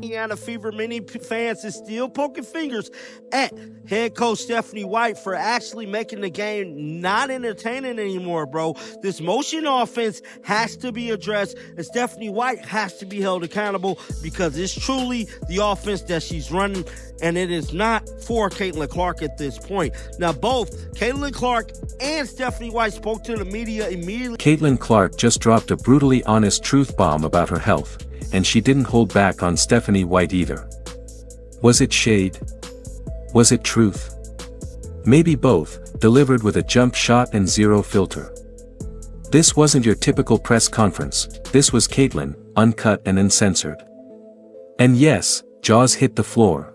Indiana Fever, many fans is still poking fingers at head coach Stephanie White for actually making the game not entertaining anymore, bro. This motion offense has to be addressed, and Stephanie White has to be held accountable because it's truly the offense that she's running, and it is not for Caitlin Clark at this point. Now, both Caitlin Clark and Stephanie White spoke to the media immediately. Caitlin Clark just dropped a brutally honest truth bomb about her health, and she didn't hold back on Stephanie White either. Was it shade? Was it truth? Maybe both, delivered with a jump shot and zero filter. This wasn't your typical press conference, this was Caitlin, uncut and uncensored. And yes, jaws hit the floor.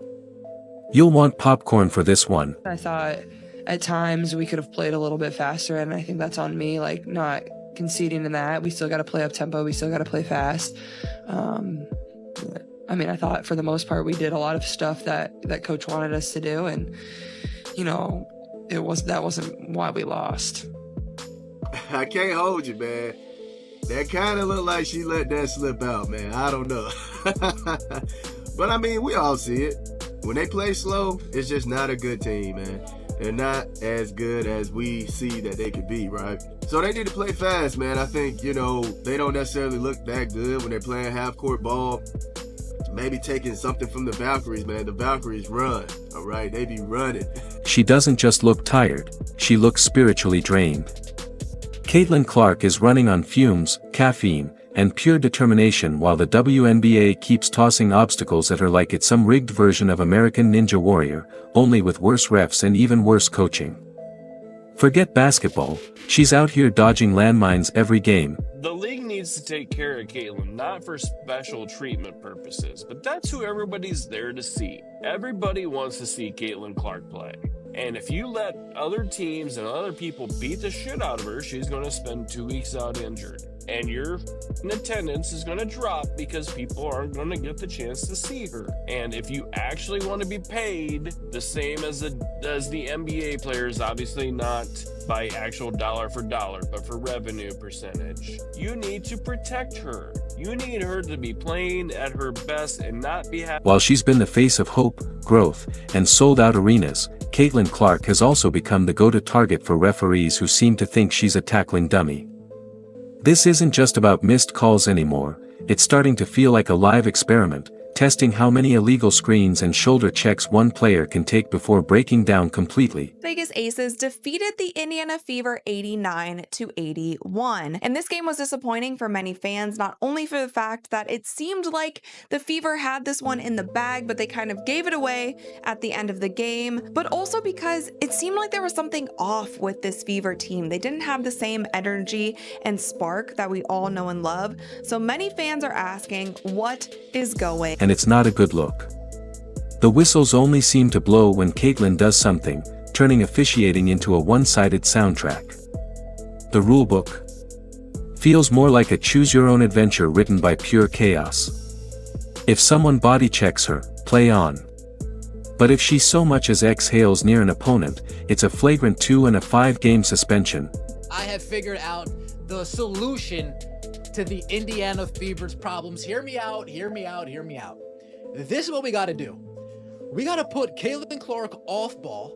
You'll want popcorn for this one. I thought at times we could have played a little bit faster, and I think that's on me, like not conceding in that. We still got to play up tempo, we still got to play fast. I mean, I thought for the most part we did a lot of stuff that coach wanted us to do, and you know, that wasn't why we lost. I can't hold you, man. That kind of looked like she let that slip out, man. I don't know. But I mean, we all see it. When they play slow, it's just not a good team, man. They're not as good as we see that they could be, right? So they need to play fast, man. I think, you know, they don't necessarily look that good when they're playing half-court ball. Maybe taking something from the Valkyries, man. The Valkyries run, all right? They be running. She doesn't just look tired, she looks spiritually drained. Caitlin Clark is running on fumes, caffeine, and pure determination while the WNBA keeps tossing obstacles at her like it's some rigged version of American Ninja Warrior, only with worse refs and even worse coaching. Forget basketball, she's out here dodging landmines every game. The league needs to take care of Caitlin, not for special treatment purposes, but that's who everybody's there to see. Everybody wants to see Caitlin Clark play. And if you let other teams and other people beat the shit out of her, she's going to spend 2 weeks out injured. And your attendance is going to drop because people aren't going to get the chance to see her. And if you actually want to be paid the same as the NBA players, obviously not by actual dollar for dollar, but for revenue percentage, you need to protect her. You need her to be playing at her best and not be happy. While she's been the face of hope, growth, and sold-out arenas, Caitlin Clark has also become the go-to target for referees who seem to think she's a tackling dummy. This isn't just about missed calls anymore, it's starting to feel like a live experiment, testing how many illegal screens and shoulder checks one player can take before breaking down completely. Vegas Aces defeated the Indiana Fever 89-81. And this game was disappointing for many fans, not only for the fact that it seemed like the Fever had this one in the bag, but they kind of gave it away at the end of the game, but also because it seemed like there was something off with this Fever team. They didn't have the same energy and spark that we all know and love. So many fans are asking, what is going? And it's not a good look. The whistles only seem to blow when Caitlin does something, turning officiating into a one-sided soundtrack. The rulebook feels more like a choose-your-own-adventure written by pure chaos. If someone body checks her, play on. But if she so much as exhales near an opponent, it's a flagrant 2 and a 5-game suspension. I have figured out the solution to the Indiana Fever's problems. Hear me out, hear me out, hear me out. This is what we got to do. We got to put Caitlin Clark off ball.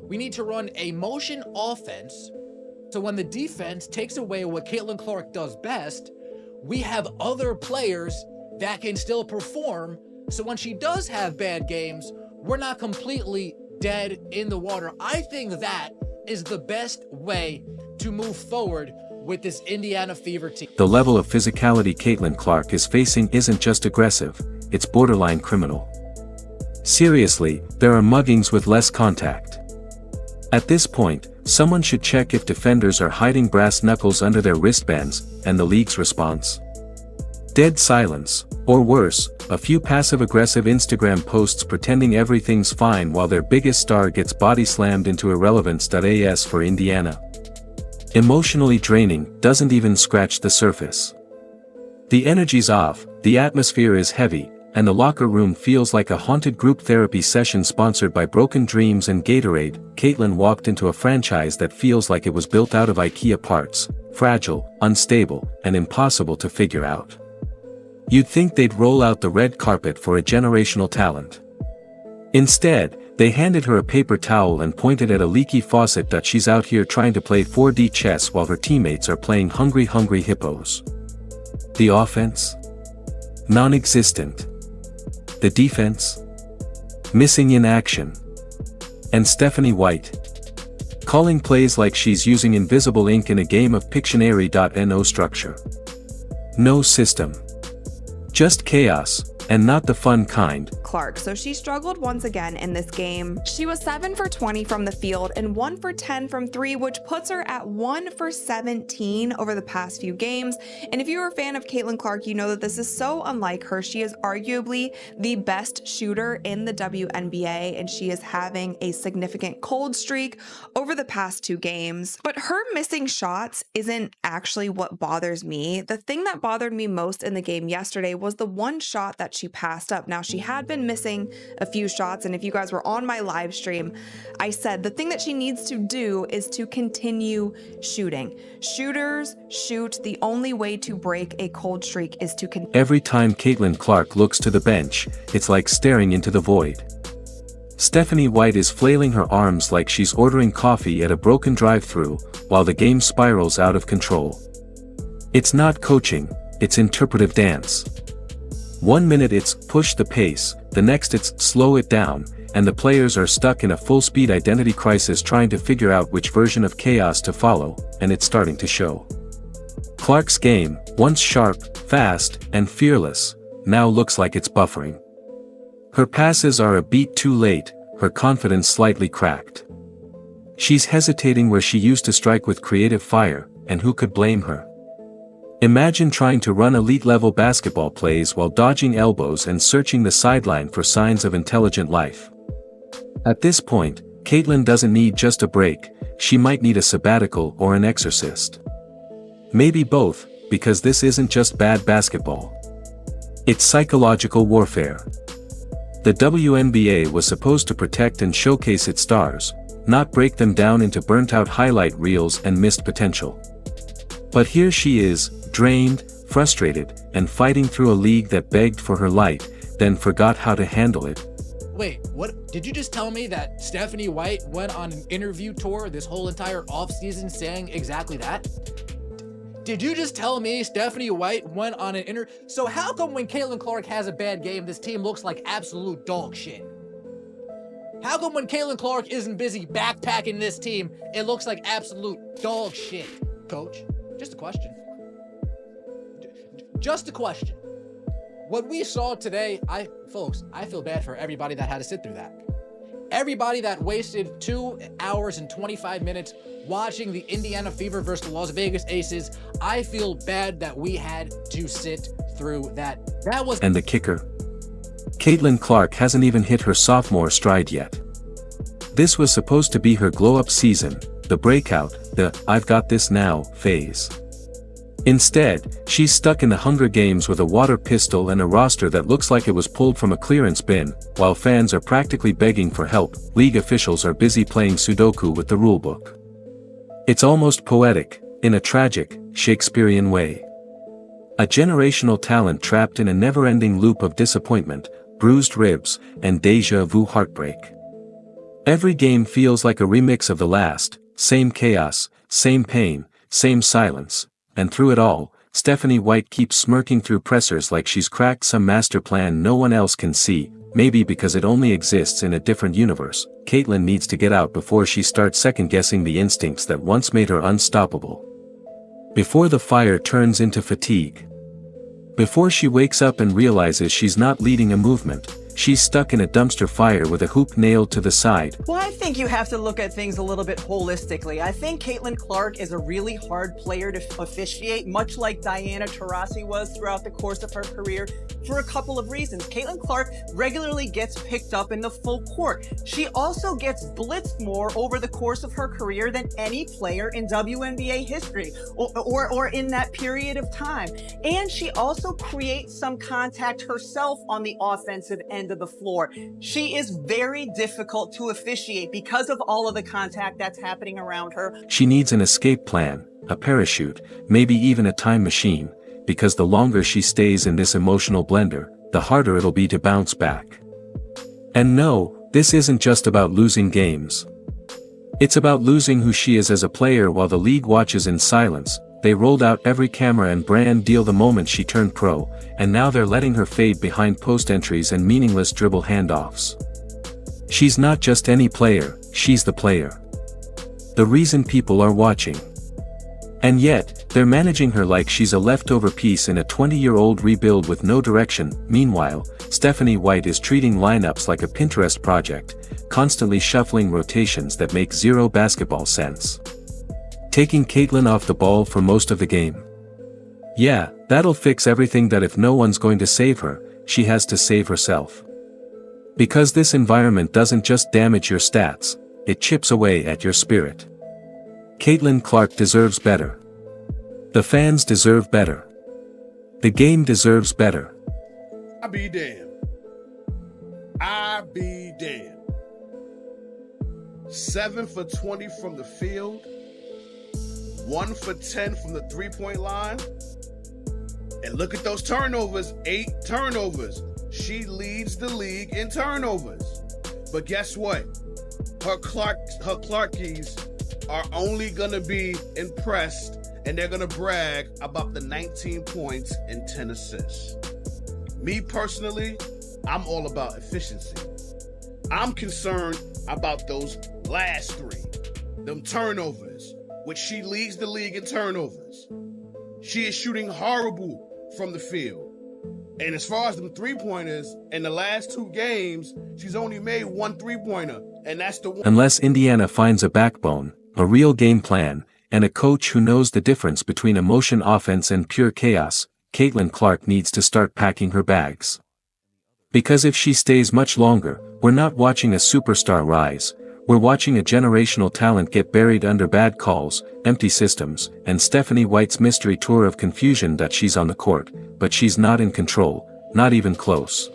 We need to run a motion offense. So when the defense takes away what Caitlin Clark does best, we have other players that can still perform. So when she does have bad games, we're not completely dead in the water. I think that is the best way to move forward with this Indiana Fever team. The level of physicality Caitlin Clark is facing isn't just aggressive, it's borderline criminal. Seriously, there are muggings with less contact. At this point, someone should check if defenders are hiding brass knuckles under their wristbands, and the league's response? Dead silence, or worse, a few passive-aggressive Instagram posts pretending everything's fine while their biggest star gets body slammed into irrelevance.as for Indiana. Emotionally draining, doesn't even scratch the surface. The energy's off, the atmosphere is heavy, and the locker room feels like a haunted group therapy session sponsored by Broken Dreams and Gatorade. Caitlin walked into a franchise that feels like it was built out of IKEA parts, fragile, unstable, and impossible to figure out. You'd think they'd roll out the red carpet for a generational talent. Instead, they handed her a paper towel and pointed at a leaky faucet that she's out here trying to play 4D chess while her teammates are playing hungry hippos. The offense? Non-existent. The defense? Missing in action. And Stephanie White? Calling plays like she's using invisible ink in a game of Pictionary.no structure. No system. Just chaos, and not the fun kind. Clark, so she struggled once again in this game. She was 7 for 20 from the field and 1 for 10 from 3, which puts her at 1 for 17 over the past few games. And if you're a fan of Caitlin Clark, you know that this is so unlike her. She is arguably the best shooter in the WNBA, and she is having a significant cold streak over the past 2 games. But her missing shots isn't actually what bothers me. The thing that bothered me most in the game yesterday was the one shot that she passed up. Now, she had been missing a few shots, and if you guys were on my live stream, I said the thing that she needs to do is to continue shooting. Shooters shoot. The only way to break a cold streak is to continue. Every time Caitlin Clark looks to the bench, it's like staring into the void. Stephanie White is flailing her arms like she's ordering coffee at a broken drive-thru, while the game spirals out of control. It's not coaching, it's interpretive dance. 1 minute it's push the pace, the next it's slow it down, and the players are stuck in a full-speed identity crisis trying to figure out which version of chaos to follow, and it's starting to show. Clark's game, once sharp, fast, and fearless, now looks like it's buffering. Her passes are a beat too late, her confidence slightly cracked. She's hesitating where she used to strike with creative fire, and who could blame her? Imagine trying to run elite-level basketball plays while dodging elbows and searching the sideline for signs of intelligent life. At this point, Caitlin doesn't need just a break, she might need a sabbatical or an exorcist. Maybe both, because this isn't just bad basketball. It's psychological warfare. The WNBA was supposed to protect and showcase its stars, not break them down into burnt-out highlight reels and missed potential. But here she is, drained, frustrated, and fighting through a league that begged for her light, then forgot how to handle it. Wait, what? Did you just tell me that Stephanie White went on an interview tour this whole entire offseason saying exactly that? Did you just tell me Stephanie White went on an interview? So how come when Caitlin Clark has a bad game, this team looks like absolute dog shit? How come when Caitlin Clark isn't busy backpacking this team, it looks like absolute dog shit, coach? Just a question. Just a question. What we saw today, folks, I feel bad for everybody that had to sit through that. Everybody that wasted 2 hours and 25 minutes watching the Indiana Fever versus the Las Vegas Aces. I feel bad that we had to sit through that. And the kicker? Caitlin Clark hasn't even hit her sophomore stride yet. This was supposed to be her glow-up season, the breakout, the "I've got this now" phase. Instead, she's stuck in the Hunger Games with a water pistol and a roster that looks like it was pulled from a clearance bin. While fans are practically begging for help, league officials are busy playing Sudoku with the rulebook. It's almost poetic, in a tragic, Shakespearean way. A generational talent trapped in a never-ending loop of disappointment, bruised ribs, and déjà vu heartbreak. Every game feels like a remix of the last, same chaos, same pain, same silence. And through it all, Stephanie White keeps smirking through pressers like she's cracked some master plan no one else can see, maybe because it only exists in a different universe. Caitlin needs to get out before she starts second-guessing the instincts that once made her unstoppable. Before the fire turns into fatigue. Before she wakes up and realizes she's not leading a movement, she's stuck in a dumpster fire with a hoop nailed to the side. Well, I think you have to look at things a little bit holistically. I think Caitlin Clark is a really hard player to officiate, much like Diana Taurasi was throughout the course of her career, for a couple of reasons. Caitlin Clark regularly gets picked up in the full court. She also gets blitzed more over the course of her career than any player in WNBA history, or in that period of time. And she also creates some contact herself on the offensive end of the floor. She is very difficult to officiate because of all of the contact that's happening around her. She needs an escape plan, a parachute, maybe even a time machine. because the longer she stays in this emotional blender, the harder it'll be to bounce back. And no, this isn't just about losing games. It's about losing who she is as a player. While the league watches in silence, they rolled out every camera and brand deal the moment she turned pro, and now they're letting her fade behind post entries and meaningless dribble handoffs. She's not just any player, she's the player. The reason people are watching. And yet, they're managing her like she's a leftover piece in a 20-year-old rebuild with no direction. Meanwhile, Stephanie White is treating lineups like a Pinterest project, constantly shuffling rotations that make zero basketball sense. Taking Caitlin off the ball for most of the game. Yeah, that'll fix everything. That if no one's going to save her, she has to save herself. Because this environment doesn't just damage your stats, it chips away at your spirit. Caitlin Clark deserves better. The fans deserve better. The game deserves better. I be damned. I be damned. 7 for 20 from the field. 1 for 10 from the three-point line. And look at those turnovers. 8 turnovers. She leads the league in turnovers. But guess what? Her Clarkies are only going to be impressed, and they're going to brag about the 19 points and 10 assists. Me personally, I'm all about efficiency. I'm concerned about those last 3, them turnovers, which she leads the league in turnovers. She is shooting horrible from the field. And as far as them three-pointers, in the last 2 games, she's only made 1 three-pointer, and that's the one. Unless Indiana finds a backbone, a real game plan, and a coach who knows the difference between emotion offense and pure chaos, Caitlin Clark needs to start packing her bags. Because if she stays much longer, we're not watching a superstar rise, we're watching a generational talent get buried under bad calls, empty systems, and Stephanie White's mystery tour of confusion. That she's on the court, but she's not in control, not even close.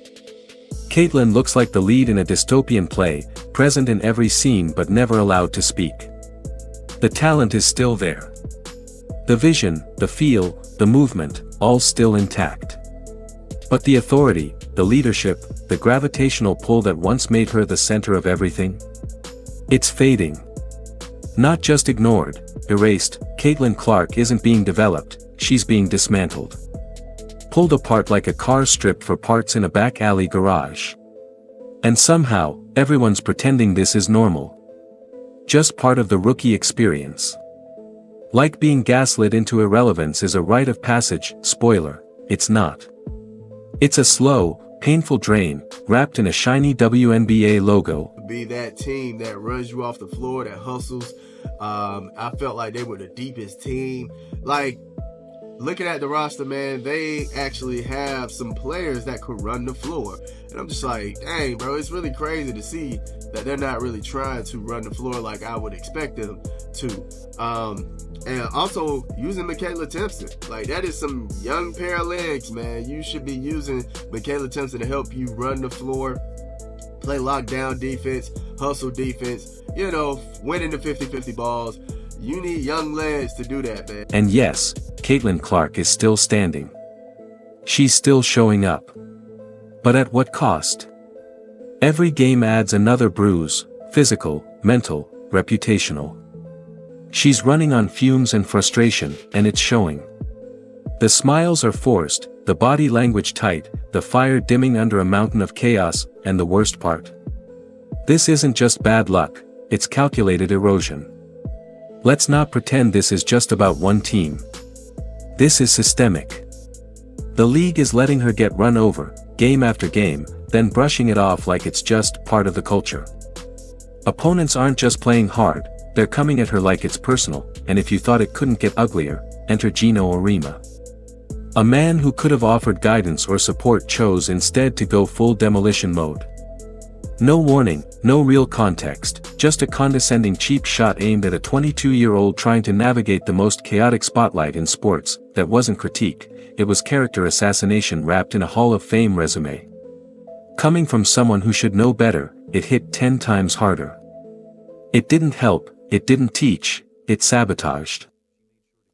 Caitlin looks like the lead in a dystopian play, present in every scene but never allowed to speak. The talent is still there. The vision, the feel, the movement, all still intact. But the authority, the leadership, the gravitational pull that once made her the center of everything? It's fading. Not just ignored, erased. Caitlin Clark isn't being developed, she's being dismantled. Pulled apart like a car stripped for parts in a back alley garage. And somehow, everyone's pretending this is normal. Just part of the rookie experience. Like being gaslit into irrelevance is a rite of passage. Spoiler, it's not. It's a slow, painful drain, wrapped in a shiny WNBA logo. Be that team that runs you off the floor, that hustles. I felt like they were the deepest team. Like, looking at the roster, man, they actually have some players that could run the floor. And I'm just like, dang, bro, it's really crazy to see that they're not really trying to run the floor like I would expect them to. And also using Michaela Timpson. Like, that is some young pair of legs, man. You should be using Michaela Timpson to help you run the floor, play lockdown defense, hustle defense, winning the 50-50 balls. You need young legs to do that, man. And yes, Caitlin Clark is still standing. She's still showing up. But at what cost? Every game adds another bruise, physical, mental, reputational. She's running on fumes and frustration, and it's showing. The smiles are forced, the body language tight, the fire dimming under a mountain of chaos, and the worst part. This isn't just bad luck, it's calculated erosion. Let's not pretend this is just about one team. This is systemic. The league is letting her get run over, game after game, then brushing it off like it's just part of the culture. Opponents aren't just playing hard, they're coming at her like it's personal, and if you thought it couldn't get uglier, enter Gino Orima. A man who could have offered guidance or support chose instead to go full demolition mode. No warning, no real context, just a condescending cheap shot aimed at a 22-year-old trying to navigate the most chaotic spotlight in sports. That wasn't critique, it was character assassination wrapped in a Hall of Fame resume. Coming from someone who should know better, it hit 10 times harder. It didn't help, it didn't teach, it sabotaged.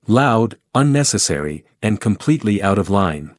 Loud, unnecessary, and completely out of line.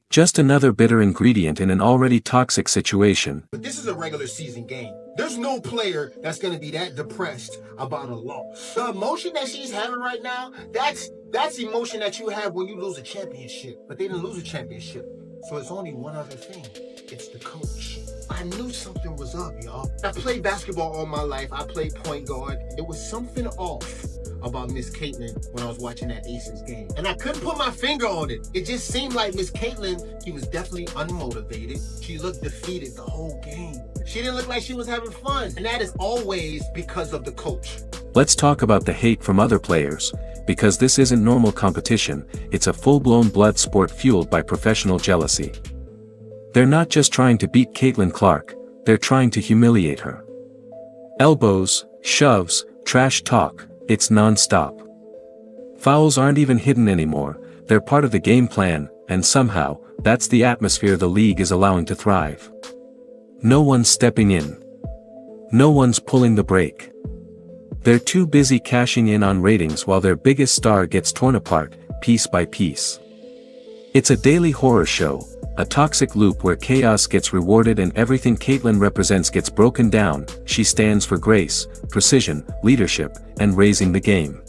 Just another bitter ingredient in an already toxic situation. But this is a regular season game. There's no player that's going to be that depressed about a loss. The emotion that she's having right now, that's emotion that you have when you lose a championship. But they didn't lose a championship. So it's only one other thing. It's the coach. I knew something was up, y'all. I played basketball all my life. I played point guard. There was something off about Miss Caitlin when I was watching that Aces game. And I couldn't put my finger on it. It just seemed like Miss Caitlin, she was definitely unmotivated. She looked defeated the whole game. She didn't look like she was having fun. And that is always because of the coach. Let's talk about the hate from other players, because this isn't normal competition, it's a full-blown blood sport fueled by professional jealousy. They're not just trying to beat Caitlin Clark, they're trying to humiliate her. Elbows, shoves, trash talk, it's non-stop. Fouls aren't even hidden anymore, they're part of the game plan, and somehow, that's the atmosphere the league is allowing to thrive. No one's stepping in. No one's pulling the brake. They're too busy cashing in on ratings while their biggest star gets torn apart, piece by piece. It's a daily horror show, a toxic loop where chaos gets rewarded and everything Caitlin represents gets broken down. She stands for grace, precision, leadership, and raising the game.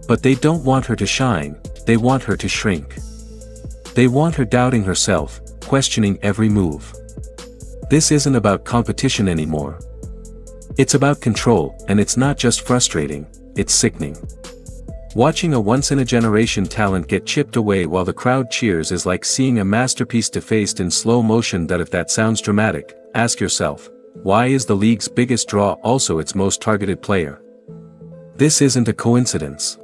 But they don't want her to shine, they want her to shrink. They want her doubting herself, questioning every move. This isn't about competition anymore. It's about control, and it's not just frustrating, it's sickening. Watching a once-in-a-generation talent get chipped away while the crowd cheers is like seeing a masterpiece defaced in slow motion. If that sounds dramatic, ask yourself, why is the league's biggest draw also its most targeted player? This isn't a coincidence.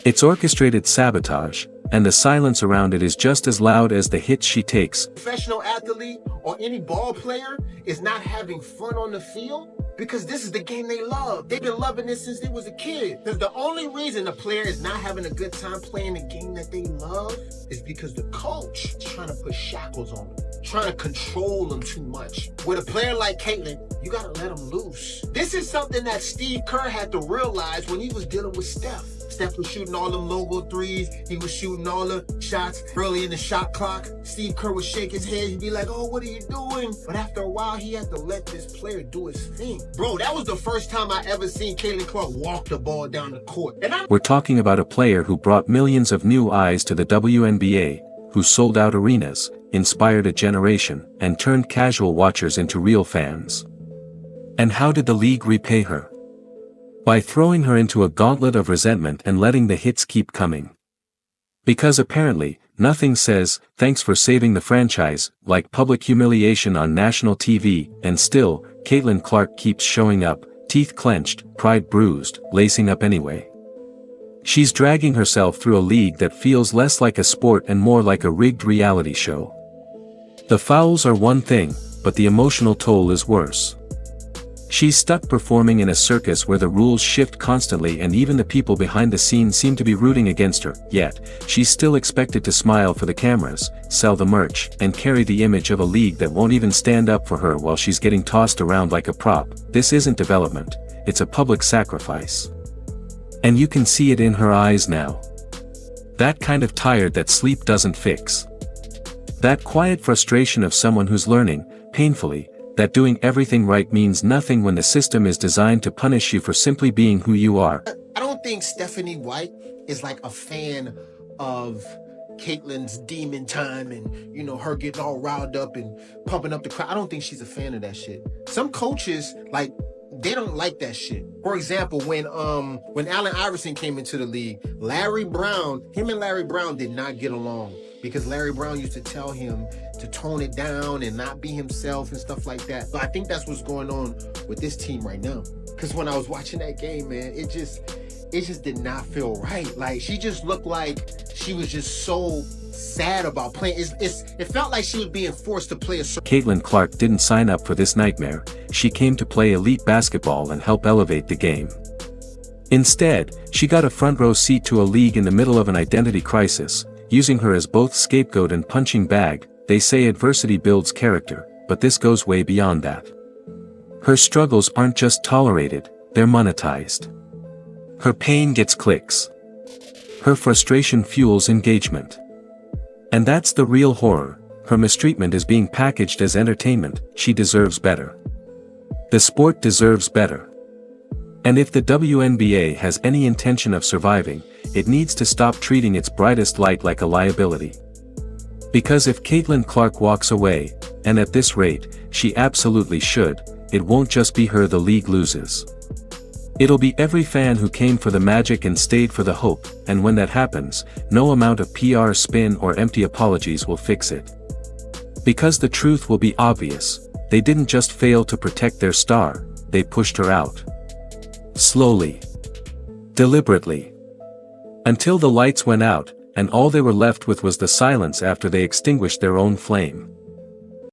It's orchestrated sabotage, and the silence around it is just as loud as the hits she takes. Professional athlete or any ball player is not having fun on the field because this is the game they love. They've been loving this since they was a kid. Because the only reason a player is not having a good time playing the game that they love is because the coach is trying to put shackles on them, trying to control them too much. With a player like Caitlin, you gotta let them loose. This is something that Steve Kerr had to realize when he was dealing with Steph. Steph was shooting all them logo threes. He was shooting all the shots early in the shot clock. Steve Kerr would shake his head. He'd be like, oh, what are you doing? But after a while, he had to let this player do his thing. Bro, that was the first time I ever seen Caitlin Clark walk the ball down the court. We're talking about a player who brought millions of new eyes to the WNBA, who sold out arenas, inspired a generation, and turned casual watchers into real fans. And how did the league repay her? By throwing her into a gauntlet of resentment and letting the hits keep coming. Because apparently, nothing says, thanks for saving the franchise, like public humiliation on national TV, and still, Caitlin Clark keeps showing up, teeth clenched, pride bruised, lacing up anyway. She's dragging herself through a league that feels less like a sport and more like a rigged reality show. The fouls are one thing, but the emotional toll is worse. She's stuck performing in a circus where the rules shift constantly and even the people behind the scenes seem to be rooting against her, yet, she's still expected to smile for the cameras, sell the merch, and carry the image of a league that won't even stand up for her while she's getting tossed around like a prop. This isn't development, it's a public sacrifice. And you can see it in her eyes now. That kind of tired that sleep doesn't fix. That quiet frustration of someone who's learning, painfully, that doing everything right means nothing when the system is designed to punish you for simply being who you are. I don't think Stephanie White is like a fan of Caitlin's demon time and, you know, her getting all riled up and pumping up the crowd. I don't think she's a fan of that shit. Some coaches, like, they don't like that shit. For example, when Allen Iverson came into the league, him and Larry Brown did not get along because Larry Brown used to tell him to tone it down and not be himself and stuff like that. But I think that's what's going on with this team right now. Because when I was watching that game, man, it just did not feel right. Like, she just looked like she was just so sad about playing. It felt like she was being forced to play a certain... Caitlin Clark didn't sign up for this nightmare. She came to play elite basketball and help elevate the game. Instead, she got a front row seat to a league in the middle of an identity crisis, using her as both scapegoat and punching bag. They say adversity builds character, but this goes way beyond that. Her struggles aren't just tolerated, they're monetized. Her pain gets clicks. Her frustration fuels engagement. And that's the real horror. Her mistreatment is being packaged as entertainment. She deserves better. The sport deserves better. And if the WNBA has any intention of surviving, it needs to stop treating its brightest light like a liability. Because if Caitlin Clark walks away, and at this rate, she absolutely should, it won't just be her the league loses. It'll be every fan who came for the magic and stayed for the hope, and when that happens, no amount of PR spin or empty apologies will fix it. Because the truth will be obvious, they didn't just fail to protect their star, they pushed her out. Slowly. Deliberately. Until the lights went out, and all they were left with was the silence after they extinguished their own flame.